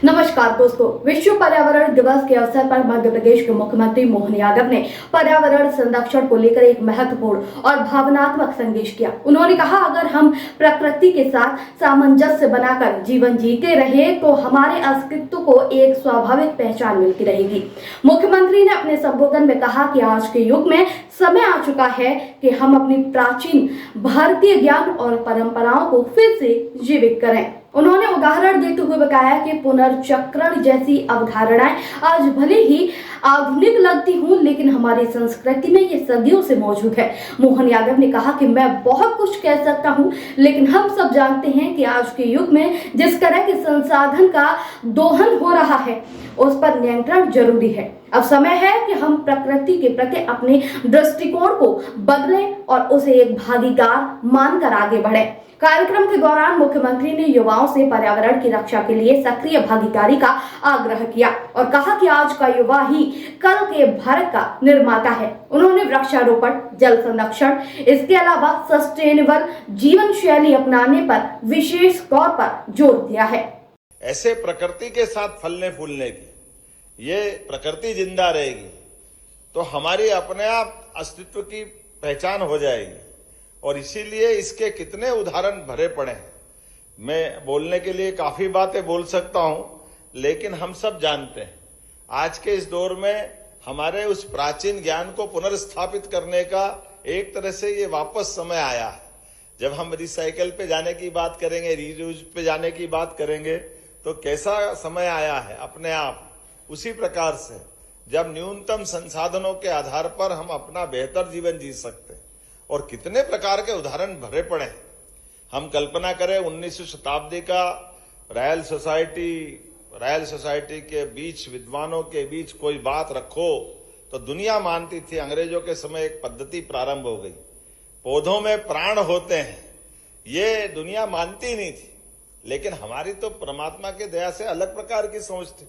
नमस्कार दोस्तों, विश्व पर्यावरण दिवस के अवसर पर मध्य प्रदेश के मुख्यमंत्री मोहन यादव ने पर्यावरण संरक्षण को लेकर एक महत्वपूर्ण और भावनात्मक संदेश किया। उन्होंने कहा, अगर हम प्रकृति के साथ सामंजस्य बनाकर जीवन जीते रहे तो हमारे अस्तित्व को एक स्वाभाविक पहचान मिलती रहेगी। मुख्यमंत्री ने अपने संबोधन में कहा कि आज के युग में समय आ चुका है कि हम अपनी प्राचीन भारतीय ज्ञान और परंपराओं को फिर से जीवित करें। उन्होंने उदाहरण देते हुए बताया कि पुनर्चक्रण जैसी अवधारणाएं आज भले ही आधुनिक लगती हूं, लेकिन हमारी संस्कृति में ये सदियों से मौजूद है। मोहन यादव ने कहा कि मैं बहुत कुछ कह सकता हूं, लेकिन हम सब जानते हैं कि आज के युग में जिस तरह के संसाधन का दोहन हो रहा है उस पर नियंत्रण जरूरी है। अब समय है कि हम प्रकृति के प्रति अपने दृष्टिकोण को बदलें और उसे एक भागीदार मानकर आगे बढ़ें। कार्यक्रम के दौरान मुख्यमंत्री ने युवाओं से पर्यावरण की रक्षा के लिए सक्रिय भागीदारी का आग्रह किया और कहा कि आज का युवा ही कल के भारत का निर्माता है। उन्होंने वृक्षारोपण, जल संरक्षण, इसके अलावा सस्टेनेबल जीवन शैली अपनाने पर विशेष तौर पर जोर दिया है। ऐसे प्रकृति के साथ फलने फूलने की, ये प्रकृति जिंदा रहेगी तो हमारी अपने आप अस्तित्व की पहचान हो जाएगी। और इसीलिए इसके कितने उदाहरण भरे पड़े हैं। मैं बोलने के लिए काफी बातें बोल सकता हूं, लेकिन हम सब जानते हैं आज के इस दौर में हमारे उस प्राचीन ज्ञान को पुनर्स्थापित करने का एक तरह से ये वापस समय आया है। जब हम रिसाइकल पे जाने की बात करेंगे, रीयूज पे जाने की बात करेंगे, तो कैसा समय आया है अपने आप। उसी प्रकार से जब न्यूनतम संसाधनों के आधार पर हम अपना बेहतर जीवन जी सकते हैं, और कितने प्रकार के उदाहरण भरे पड़े हैं। हम कल्पना करें 19वीं शताब्दी का रॉयल सोसाइटी के बीच, विद्वानों के बीच कोई बात रखो तो दुनिया मानती थी। अंग्रेजों के समय एक पद्धति प्रारंभ हो गई, पौधों में प्राण होते हैं, ये दुनिया मानती नहीं थी। लेकिन हमारी तो परमात्मा की दया से अलग प्रकार की सोच थी।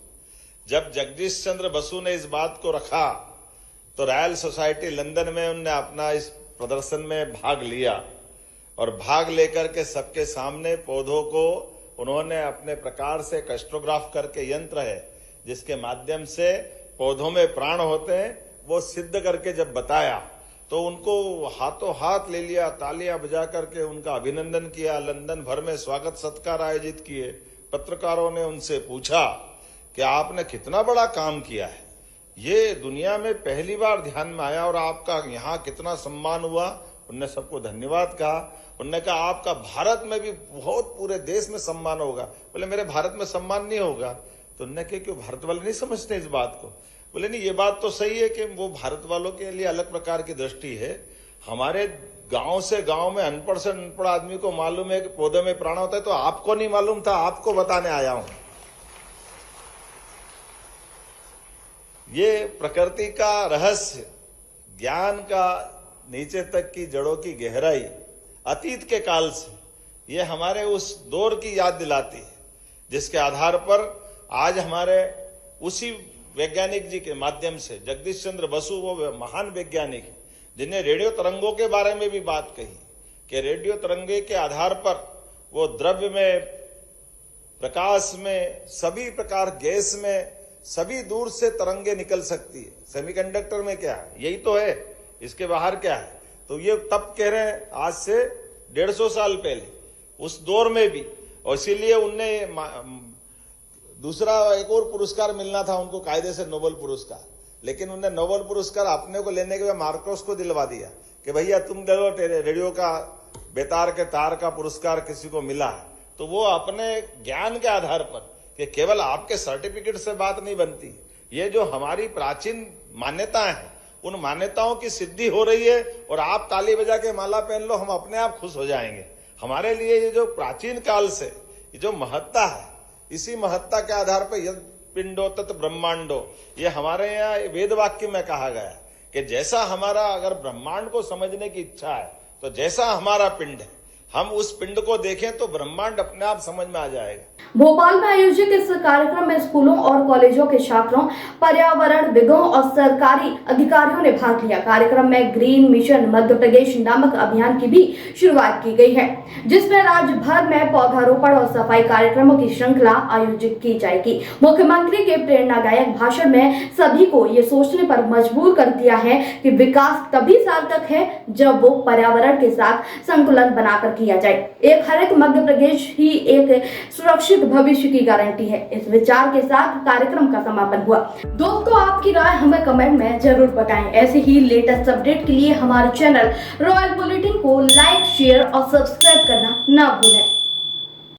जब जगदीश चंद्र बसु ने इस बात को रखा तो रॉयल सोसाइटी लंदन में उनने अपना इस प्रदर्शन में भाग लिया और भाग लेकर के सबके सामने पौधों को उन्होंने अपने प्रकार से कैस्ट्रोग्राफ करके यंत्र है जिसके माध्यम से पौधों में प्राण होते हैं, वो सिद्ध करके जब बताया तो उनको हाथों हाथ ले लिया, तालियां बजा करके उनका अभिनंदन किया, लंदन भर में स्वागत सत्कार आयोजित किए। पत्रकारों ने उनसे पूछा कि आपने कितना बड़ा काम किया है, ये दुनिया में पहली बार ध्यान में आया और आपका यहाँ कितना सम्मान हुआ। उनने सबको धन्यवाद कहा। उनने कहा आपका भारत में भी बहुत, पूरे देश में सम्मान होगा। बोले मेरे भारत में सम्मान नहीं होगा। तो उनने कहा क्यों, भारत वाले नहीं समझते इस बात को। बोले नहीं, ये बात तो सही है कि वो भारत वालों के लिए अलग प्रकार की दृष्टि है। हमारे गांव से गांव में अनपढ़ से अनपढ़ आदमी को मालूम है कि पौधे में प्राण होता है, तो आपको नहीं मालूम था, आपको बताने आया हूं। ये प्रकृति का रहस्य, ज्ञान का नीचे तक की जड़ों की गहराई, अतीत के काल से ये हमारे उस दौर की याद दिलाती है जिसके आधार पर आज हमारे उसी वैज्ञानिक जी के माध्यम से, जगदीश चंद्र बसु वो महान वैज्ञानिक जिन्हें रेडियो तरंगों के बारे में भी बात कही कि रेडियो तरंगे के आधार पर वो द्रव्य में, प्रकाश में, सभी प्रकार गैस में, सभी दूर से तरंगे निकल सकती है। सेमीकंडक्टर में क्या है, यही तो है, इसके बाहर क्या है। तो ये तब कह रहे हैं आज से 150 साल पहले, उस दौर में भी। और इसीलिए उनने दूसरा एक और पुरस्कार मिलना था उनको, कायदे से नोबेल पुरस्कार, लेकिन उन्हें नोबेल पुरस्कार अपने को लेने के बाद मार्कोस को दिलवा दिया कि भैया तुम दे दो, रेडियो का बेतार के तार का पुरस्कार किसी को मिला है। तो वो अपने ज्ञान के आधार पर, कि केवल आपके सर्टिफिकेट से बात नहीं बनती, ये जो हमारी प्राचीन मान्यताएं हैं उन मान्यताओं की सिद्धि हो रही है। और आप ताली बजा के माला पहन लो, हम अपने आप खुश हो जाएंगे। हमारे लिए ये जो प्राचीन काल से ये जो महत्ता है, इसी महत्ता के आधार पर यद पिंडो तत् ब्रह्मांडो, ये हमारे यहाँ वेद वाक्य में कहा गया है कि जैसा हमारा, अगर ब्रह्मांड को समझने की इच्छा है तो जैसा हमारा पिंड है, हम उस पिंड को देखें तो ब्रह्मांड अपने आप समझ में आ जाएगा। भोपाल में आयोजित इस कार्यक्रम में स्कूलों और कॉलेजों के छात्रों, पर्यावरणविदों और सरकारी अधिकारियों ने भाग लिया। कार्यक्रम में ग्रीन मिशन मध्य प्रदेश नामक अभियान की भी शुरुआत की गई है, जिसमें राज्य भर में पौधारोपण और सफाई कार्यक्रमों की श्रृंखला आयोजित की जाएगी। मुख्यमंत्री के प्रेरणादायक भाषण में सभी को ये सोचने पर मजबूर कर दिया है कि विकास तभी सार्थक है जब वो पर्यावरण के साथ संतुलन बनाकर किया जाए। एक हरित मध्य प्रदेश ही एक सुरक्षित भविष्य की गारंटी है। इस विचार के साथ कार्यक्रम का समापन हुआ। दोस्तों, आपकी राय हमें कमेंट में जरूर बताएं। ऐसे ही लेटेस्ट अपडेट के लिए हमारे चैनल रॉयल बुलेटिन को लाइक, शेयर और सब्सक्राइब करना ना भूलें।